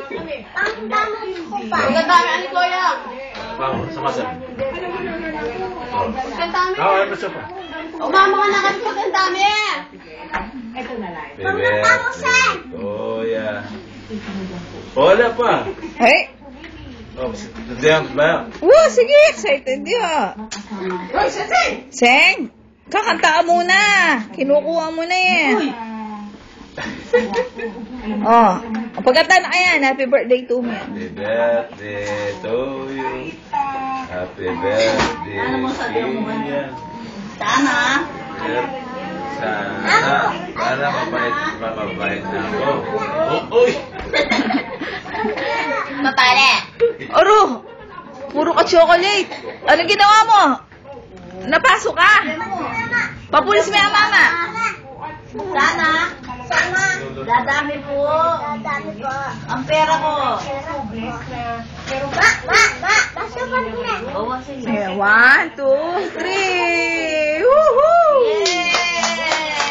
Ang dami, ano ko yan? Sama-sama. Ang dami. Ay, basta pa. Umama ka na kasi pag ang dami. Bebe. Oh, yeah. Wala pa. Hey! Oh, nandiyan ba? Oh, sige, excited yun. Seng! Kakanta muna. Kinukuha mo na yan. Oh, pagkanta na kaya, happy birthday to me. Happy birthday to you. Happy birthday to you. Sana. Sana mabait na ako. Oh, uy! Mapare. Oro, puro ka chocolate. Anong ginawa mo? Napasok ka? Papulis mo yung mama. Sana. Dadami po. Ang pera ko. Ayan, 1, 2, 3.